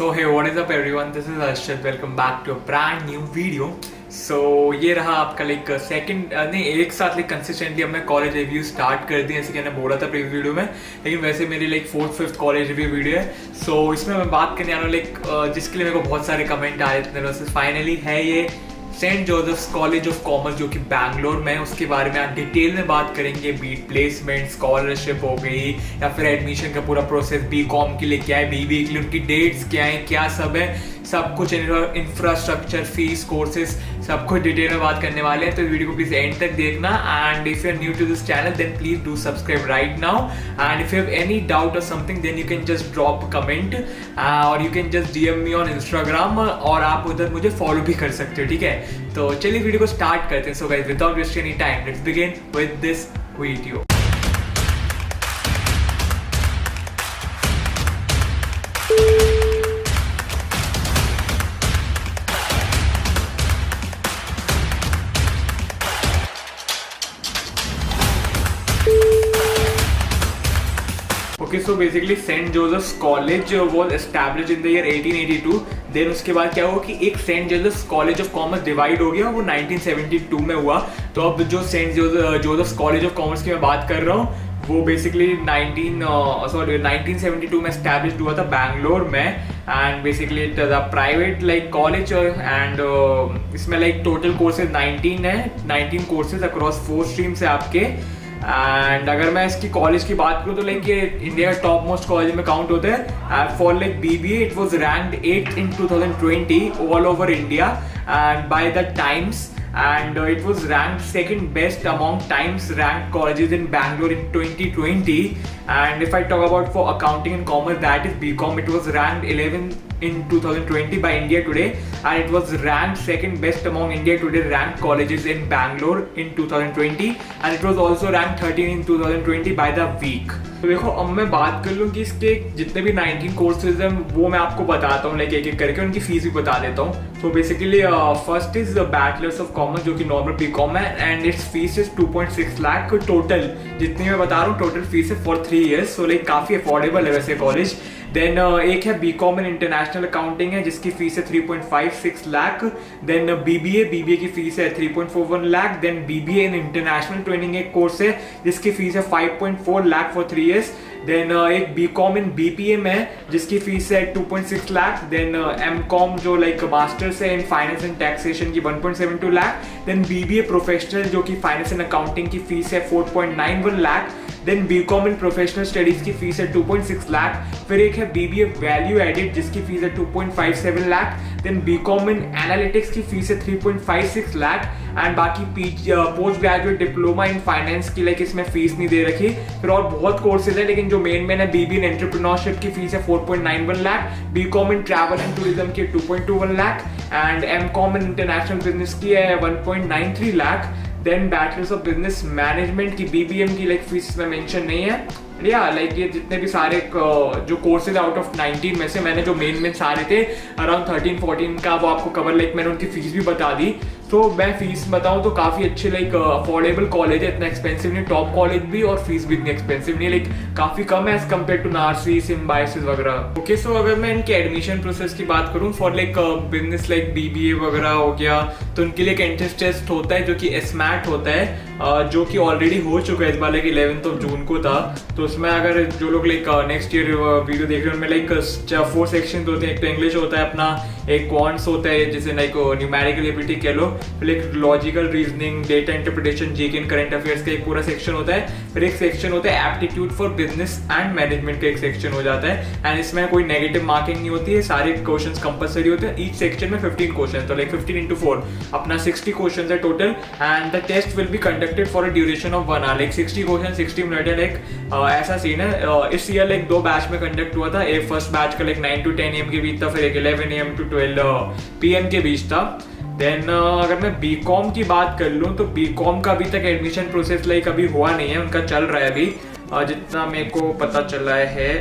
So hey, what is up everyone? This is Arshad. Welcome back to a brand new video. So ये रहा आपका like second नहीं एक साथ like consistently अब मैं कॉलेज रिव्यू स्टार्ट कर दी, जैसे कि मैंने बोला था प्रीवियस वीडियो में, लेकिन वैसे मेरी like 4th 5th college review video है. सो इसमें मैं बात करने आ रहा हूँ लाइक जिसके लिए मेरे को बहुत सारे कमेंट आए थे. फाइनली है ये Saint Joseph's College of Commerce जो कि बैंगलोर में, उसके बारे में आप डिटेल में बात करेंगे. बीट प्लेसमेंट, स्कॉलरशिप हो गई या फिर एडमिशन का पूरा प्रोसेस, बीकॉम के लिए क्या है, बीबीए के लिए उनकी डेट्स क्या है, क्या सब है, सब कुछ इंफ्रास्ट्रक्चर, फीस, कोर्सेज, सब कुछ डिटेल में बात करने वाले हैं. तो वीडियो को प्लीज एंड तक देखना. And if you are new to this channel then please do subscribe right now. And if you have any doubt or something then you can just drop comment or you can just DM me on Instagram, और आप उधर मुझे follow भी कर सकते हो. ठीक है, तो चलिए वीडियो को स्टार्ट करते हैं. So guys, without wasting any time, let's begin with this video. Okay, so basically Saint Joseph's College was established in the year 1882. Then उसके बाद क्या हुआ कि एक Saint Joseph's College of Commerce divide हो गया, वो 1972 में हुआ. तो अब जो Saint Joseph's College of commerce की मैं बात कर रहा हूँ वो बेसिकली 1972 में एस्टैब्लिश हुआ था बैंगलोर में. And basically it is a private like college and इसमें लाइक टोटल कोर्सेज 19 है, 19 कोर्सेज अक्रॉस 4 स्ट्रीम्स है आपके. एंड अगर मैं इसकी कॉलेज की बात करूँ तो लाइक ये इंडिया का टॉप मोस्ट कॉलेज में काउंट होते हैं. For like BBA it was ranked 8 in 2020 all over India and by the times, and it was ranked second best among Times ranked colleges in Bangalore in 2020. And if I talk about for accounting and commerce, that is BCom, it was ranked 11 in 2020 by India Today, and it was ranked second best among India Today ranked colleges in Bangalore in 2020, and it was also ranked 13 in 2020 by The Week. तो देखो, अब मैं बात कर लूँ कि इसके जितने भी 19 कोर्सेज हैं वो मैं आपको बताता हूँ लाइक एक एक करके, उनकी फीस भी बता देता हूँ. तो basically first is bachelors of Commerce जो कि नॉर्मल बीकॉम है, and it's fees is 2.6 lakh total. जितनी मैं बता रहा हूँ टोटल फीस है फॉर 3 years. सो लाइक काफ़ी अफोर्डेबल है वैसे कॉलेज. देन एक है बीकॉम इन इंटरनेशनल अकाउंटिंग है जिसकी फीस है 3.56 लाख. देन बीबीए की फीस है 3.41 lakh. Then BBA in international training एक कोर्स है जिसकी फीस है 5.4 लाख फॉर 3 years. देन एक बीकॉम इन बीपीएम है जिसकी फीस है 2.6 लाख. देन एमकॉम जो लाइक मास्टर्स है इन फाइनेंस एंड टैक्सेशन की 1.72 लाख. देन बीबीए प्रोफेशनल जो कि फाइनेंस एंड अकाउंटिंग की फीस है 4.91 lakh. Then BCom in professional studies की फीस है 2.6 लाख. फिर एक है बीबीए वैल्यू एडिड जिसकी फीस है 2.57 lakh. Then BCom in analytics की फीस है 3.56 लाख. एंड बाकी post graduate diploma in finance की लाइक इसमें फीस नहीं दे रखी. फिर और बहुत कोर्सेज है, लेकिन जो मेन है बीबी इन एंटरप्रेन्योरशिप की फीस है 4.91 lakh. BCom in travel and tourism की 2.21 lakh. And MCom in international business की है 1.93 lakh. Then bachelors of business management की बीबीएम की लाइक फीस में मेंशन नहीं है. या लाइक ये जितने भी सारे जो कोर्सेज आउट ऑफ 19 में से मैंने जो मेन सारे थे अराउंड 13-14 का वो आपको कवर लाइक मैंने उनकी फीस भी बता दी. तो मैं फीस बताऊं तो काफ़ी अच्छे लाइक अफोर्डेबल कॉलेज है, इतना एक्सपेंसिव नहीं, टॉप कॉलेज भी और फीस भी इतनी एक्सपेंसिव नहीं, लाइक काफ़ी कम है as compare to Narsee, symbiosis वगैरह. ओके, सो अगर मैं इनके एडमिशन प्रोसेस की बात करूं for like business like BBA वगैरह हो गया, तो उनके लिए एक एंट्रेंस टेस्ट होता है जो कि एसमैट होता है, जो कि ऑलरेडी हो चुका है इस बार लाइक 11 जून को था. तो उसमें अगर जो लोग लाइक नेक्स्ट ईयर वीडियो देख रहे हैं उनमें लाइक 4 सेक्शन होते हैं. एक तो इंग्लिश होता है अपना, एक क्वांट्स होता है जैसे लाइक न्यूमेरिकल एबिलिटी कह लो, फिर एक logical reasoning, data interpretation, GK and current affairs का एक पूरा सेक्शन होता है. फिर एक सेक्शन होता है aptitude for business and management का एक सेक्शन हो जाता है. एंड इसमें कोई नेगेटिव मार्किंग नहीं होती है, सारे क्वेश्चंस कंपलसरी होते हैं. ईच सेक्शन में 15 क्वेश्चन, तो लाइक 15 into 4 अपना 60 क्वेश्चन है टोटल. And the test will be conducted for a duration of 1 hour, like 60 question 60 minute है. लाइक ऐसा सीन है. इस ईयर लाइक 2 बैच में कंडक्ट हुआ था. एक फर्स्ट बैच का लाइक 9 to 10 AM के बीच था, फिर एक 11 AM to 12 PM के बीच था. देन अगर मैं बीकॉम की बात कर लूँ तो बीकॉम का अभी तक एडमिशन प्रोसेस लाइक अभी हुआ नहीं है, उनका चल रहा है अभी जितना मेरे को पता चला है.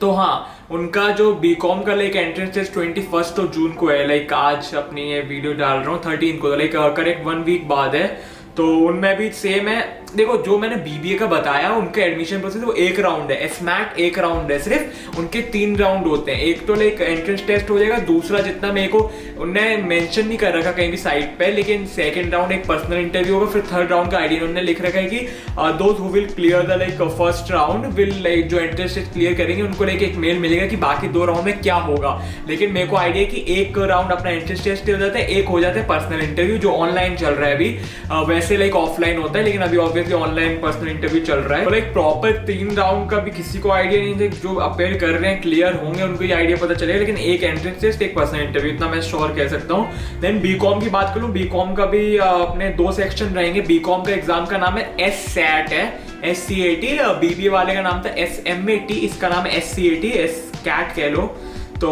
तो हाँ, उनका जो बीकॉम का लाइक एंट्रेंस टेस्ट 21 जून को है. लाइक आज अपनी ये वीडियो डाल रहा हूँ 13 को, लाइक करेक्ट 1 week बाद है. तो उनमें भी सेम है, देखो जो मैंने बीबीए का बताया उनका एडमिशन प्रोसेस वो एक राउंड है, एसमैट एक राउंड है सिर्फ, उनके 3 राउंड होते हैं। एक तो लाइक एंट्रेंस टेस्ट हो जाएगा, दूसरा जितना मेरे को उन्होंने मेंशन नहीं कर रखा कहीं भी साइट पे, लेकिन सेकंड राउंड एक पर्सनल इंटरव्यू होगा, फिर थर्ड राउंड का आईडी उन्होंने लिख रखा है कि those who will clear the like first round will like जो एंट्रेंस टेस्ट क्लियर करेंगे उनको लाइक एक मेल मिलेगा कि बाकी 2 राउंड में क्या होगा। लेकिन मेरे को आइडिया कि एक राउंड अपना एंट्रेंस टेस्ट हो जाता है, एक हो जाता है पर्सनल इंटरव्यू जो ऑनलाइन चल रहा है अभी, वैसे लाइक ऑफलाइन होता है लेकिन अभी ऑब्वियसली ऑनलाइन पर्सनल इंटरव्यू चल रहा है। तो लाइक प्रॉपर 3 राउंड का भी किसी को आइडिया नहीं है, जो अपेयर कर रहे हैं क्लियर होंगे उनको ये आइडिया पता चलेगा, लेकिन एक एंट्रेंस टेस्ट एक पर्सनल इंटरव्यू इतना मैं श्योर कह सकता हूँ। देन बीकॉम की बात करूँ, बीकॉम का भी अपने 2 सेक्शन रहेंगे। बीकॉम का एग्जाम का नाम है SCAT है, SCAT, बीबीए वाले का नाम था SMAT, इसका नाम है SCAT, SCAT कह लो। तो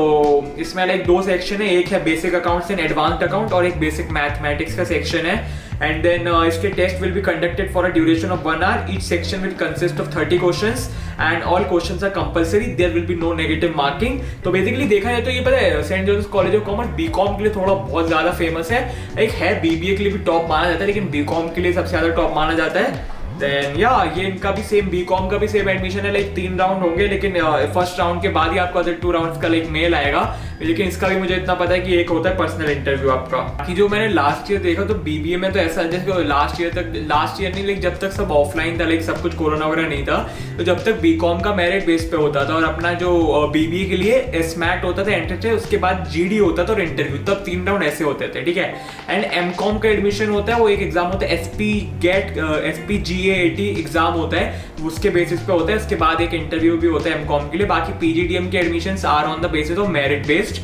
इसमें लाइक 2 सेक्शन है, एक है basic accounts and advanced account और एक बेसिक मैथमेटिक्स का सेक्शन है। एंड देन इसके test will be conducted for a duration of 1 hour। Each section will consist of 30 questions and all questions are compulsory, there will be no negative marking. तो basically देखा जाए तो ये पता है Saint Joseph college of Commerce BCom के लिए थोड़ा बहुत ज्यादा फेमस है, एक है बीबीए के लिए भी टॉप माना जाता है लेकिन बीकॉम के लिए सबसे ज्यादा टॉप माना जाता है। देन या ये इनका भी सेम, बीकॉम का भी सेम एडमिशन है, लाइक 3 राउंड होंगे लेकिन फर्स्ट राउंड के बाद ही आपको अदर 2 राउंड्स का लाइक मेल आएगा, लेकिन इसका भी मुझे इतना पता है कि एक होता है पर्सनल इंटरव्यू आपका। कि जो मैंने लास्ट ईयर देखा तो बीबीए में तो ऐसा जैसे लास्ट ईयर नहीं, लाइक जब तक सब ऑफलाइन था, लाइक सब कुछ कोरोना वगैरह नहीं था, तो जब तक बीकॉम का मेरिट बेस पे होता था और अपना जो बीबीए के लिए एसमैट होता था एंट्रेंस, उसके बाद जीडी होता था और इंटरव्यू, तब 3 राउंड ऐसे होते थे, ठीक है। एंड एमकॉम का एडमिशन होता है, वो एक एग्जाम होता है SPGAT एग्जाम होता है, उसके बेसिस पे होता है, उसके बाद एक इंटरव्यू भी होता है एमकॉम के लिए। बाकी पीजीडीएम के admissions are on the basis of merit based.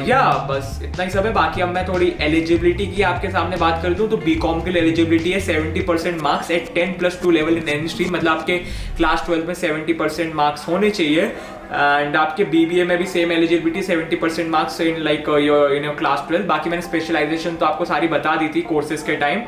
या बस इतना ही सब है। बाकी अब मैं थोड़ी एलिजिबिलिटी की आपके सामने बात कर दूं तो बीकॉम के लिए एलिजिबिलिटी है 70% marks at 10+2 level in any stream, मतलब आपके क्लास 12 में 70% मार्क्स होने चाहिए। एंड आपके बीबीए में भी same eligibility 70% marks in like in class 12। बाकी मैंने स्पेशलाइजेशन तो आपको सारी बता दी थी कोर्सेज के टाइम।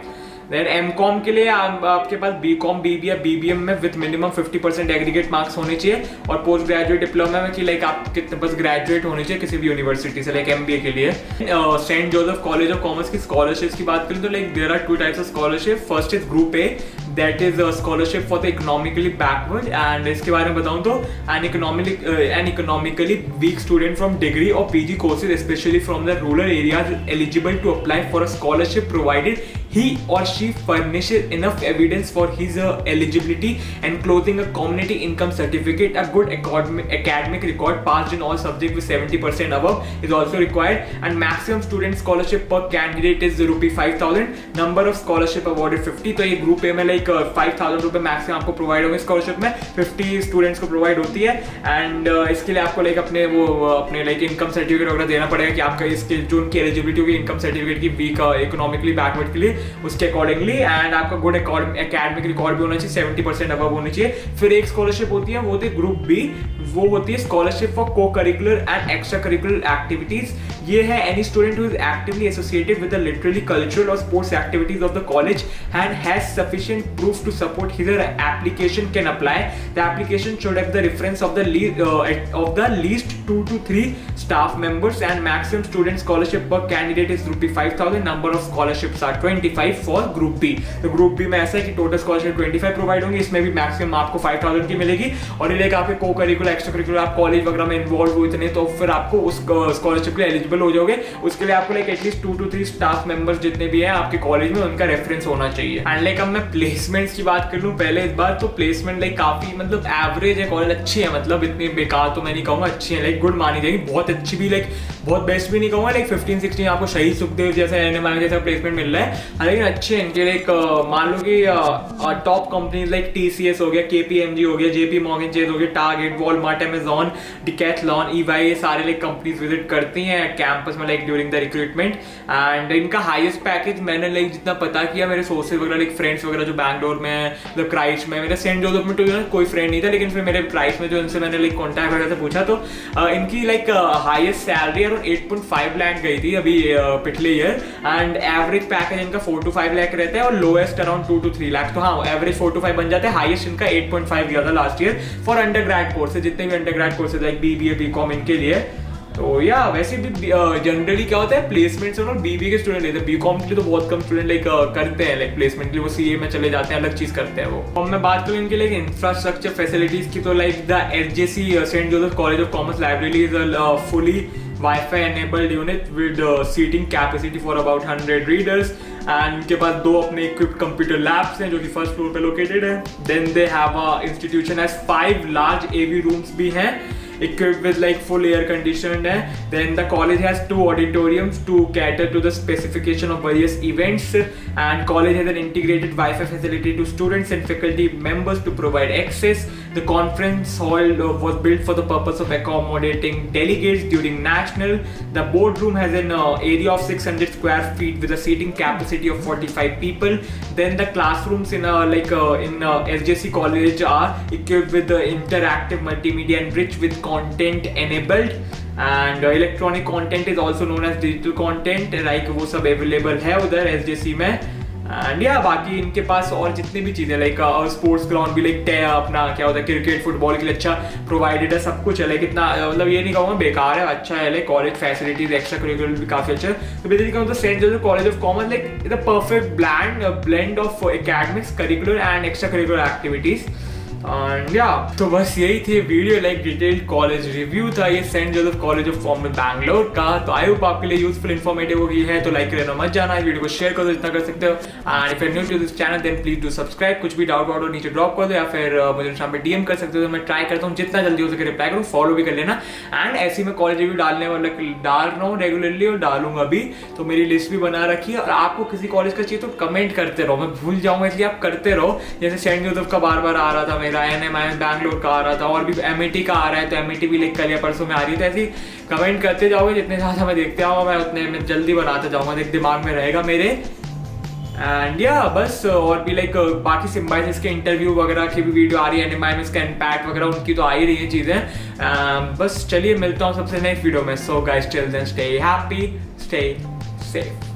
देन एमकॉम के लिए आपके पास बीकॉम बीबीए बीबीएम में विद मिनिमम 50% एग्रीगेट मार्क्स होने चाहिए, और पोस्ट ग्रेजुएट डिप्लोमा में कि लाइक आप कितने बस ग्रेजुएट होने चाहिए किसी भी यूनिवर्सिटी से, लाइक एमबीए के लिए। Saint Joseph college of commerce की स्कॉलरशिप्स की बात करें तो like there are 2 types of scholarship. First is group A, that is scholarship for the economically backward, and इसके बारे में बताऊं तो an economically weak student from degree और PG courses specially from the rural areas eligible to apply for a scholarship provided he or she furnishes enough evidence for his eligibility, enclosing a community income certificate, a good academic record, passed in all subjects with 70% above is also required, and maximum student scholarship per candidate is ₹5,000, number of scholarship awarded 50। तो ये group A में like 5,000 रुपए maximum आपको provide होंगे scholarship में, 50 students को provide होती है। एंड इसके लिए आपको लाइक अपने लाइक इनकम सर्टिफिकेट वगैरह देना पड़ेगा कि आपका इसके जो उनकी एलिजिबिलिटी होगी इनकम सर्टिफिकेट की वीक इकोनॉमिकली बैकवर्ड के लिए, उसके अकॉर्डिंगली। एंड आपका गुड एकेडमिक रिकॉर्ड भी होना चाहिए, 70% अबव होनी चाहिए। फिर एक स्कॉलरशिप होती है, वो होती है ग्रुप बी, वो होती है scholarship for co curricular and extra curricular activities. ये है any student who is actively associated with the literally cultural और sports activities of the college and has sufficient proof to support his application can apply. The application should have the reference of the least 2 to 3 staff members, and maximum student scholarship per candidate is ₹5,000, number of scholarships are 25 for group B। तो group B में ऐसा है कि total scholarship 25 provide होंगी, इसमें भी maximum आपको 5,000 की मिलेगी, और ये आपके को करिकुलर एक्स्ट्रा करिकुलर आप कॉलेज वगैरह में इन्वॉल्व हो इतने, तो फिर आपको उस स्कॉलरशिप के लिए एलिजिबल हो जाओगे। उसके लिए आपको like at least 2 to 3 staff members जितने भी हैं आपके कॉलेज में उनका रेफरेंस होना चाहिए। एंड लाइक अब मैं प्लेसमेंट्स की बात कर लूँ पहले इस बार, तो प्लेसमेंट लाइक काफी मतलब एवरेज है, कॉलेज अच्छी है, मतलब इतनी बेकार तो मैं नहीं कहूँगा, अच्छी है, लाइक गुड मानी जाएगी, बहुत अच्छी भी, लाइक बहुत बेस्ट भी नहीं कहूँगा, लाइक 15-16 आपको शहीद सुखदेव जैसे NMI जैसा प्लेसमेंट मिल रहा है, लेकिन अच्छे इनके लाइक मान लो कि टॉप कंपनीज लाइक TCS हो गया, KPMG हो गया, JP Morgan Chase हो गया, target, Walmart, Amazon, Decathlon, EY, ये सारे लाइक कंपनीज विजिट करती हैं कैंपस में like during the recruitment. And इनका हाईएस्ट पैकेज मैंने लाइक जितना पता किया मेरे सोर्सेज वगैरह लाइक फ्रेंड्स वगैरह जो बैंगलोर में मतलब क्राइस्ट में, मेरे सेंट जोसेफ में तो कोई फ्रेंड नहीं था, लेकिन फिर मेरे क्राइस्ट में जो इनसे मैंने लाइक कॉन्टैक्ट वगैरह से पूछा तो इनकी like highest salary around 8.5 lakh गई थी अभी पिछले ईयर, एंड एवरेज पैकेज इनका 4 to 5 लाख रहता है, और लोएस्ट अराउंड 2 to 3 लाख। तो हाँ, एवरेज 4 to 5 बन जाता है, हाईएस्ट इनका 8.5 गया था last year for under grade courses, जितने भी under grade courses like BBA BCom इनके लिए। तो या वैसे भी जनरली क्या होता है प्लेसमेंट से बीबी के स्टूडेंट लेते हैं, बीकॉम के लिए तो बहुत कम स्टूडेंट लाइक करते हैं लाइक प्लेसमेंट के लिए, वो सीए में चले जाते हैं, अलग चीज करते हैं वो। मैं बात करूँ इनके लाइक इंफ्रास्ट्रक्चर फैसिलिटीज की, तो like the SJC saint Joseph college of commerce library is a fully Wi-Fi enabled unit with seating capacity for about 100 readers, and उनके पास 2 अपने equipped computer labs हैं जो कि फर्स्ट फ्लोर पे लोकेटेड है। Then they have a institution has 5 large AV rooms भी हैं equipped with like full air conditioned है। Then the college has 2 auditoriums to cater to the specification of various events, and college has an integrated Wi-Fi facility to students and faculty members to provide access. The conference hall was built for the purpose of accommodating delegates during national. The boardroom has an area of 600 square feet with a seating capacity of 45 people. Then the classrooms in SJC college are equipped with interactive multimedia and rich with content enabled, and electronic content is also known as digital content, like वो सब available है उधर SJC में। And या बाकी इनके पास और जितनी भी चीज़ें लाइक स्पोर्ट्स ग्राउंड भी लाइक अपना क्या होता है क्रिकेट फुटबॉल के लिए अच्छा प्रोवाइडेड है, सब कुछ है लाइक इतना मतलब ये नहीं कहूँगा बेकार है, अच्छा है like college facilities extra curricular भी काफ़ी अच्छा है। तो बेसिकली कहूँ तो Saint Joseph college of Commerce like is a perfect blend of academics curricular and extra curricular activities. And या तो बस यही थी video like detailed college review था ये Saint Joseph college of Commerce Bangalore का। तो आई होप आपके लिए यूजफुल इन्फॉर्मेटिव होगी है, तो लाइक करना मत जाना, इस वीडियो को शेयर कर दो जितना कर सकते हो। And if you are new to this channel then please do subscribe. कुछ भी डाउट वाउट नीचे ड्रॉप कर दो या फिर मुझे इंस्टाग्राम पे डीएम कर सकते हो, तो मैं ट्राई करता हूँ जितना जल्दी हो सके रिप्लाई करूँ, फॉलो भी कर लेना। एंड ऐसे में कॉलेज रिव्यू डालने वाला डाल रहा हूँ रेगुलरली और डालूंगा भी, तो मेरी लिस्ट भी बना रखी है। और आपको किसी कॉलेज का चाहिए तो कमेंट करते रहो, मैं भूल जाऊंगा इसलिए आप करते रहो। जैसे सेंट जोसेफ का बार बार आ रहा था मेरा, NMI बैंगलोर का आ रहा था, और भी MIT का आ रहा है तो MIT भी लिख कर परसों में आ रही है। तो ऐसे कमेंट करते जाओगे, जितने ज़्यादा मैं देखते आऊँगा मैं उतने में जल्दी बनाते जाऊँगा, देख दिमाग में रहेगा मेरे। एंड या बस और भी लाइक बाकी सिम्बाइसिस के इंटरव्यू वगैरह की भी वीडियो आ रही है, NMI में इसका इम्पैक्ट वगैरह उनकी तो आ ही रही है चीज़ें। बस चलिए मिलता हूँ सबसे नेक्स्ट वीडियो में। So guys till then stay happy, stay safe.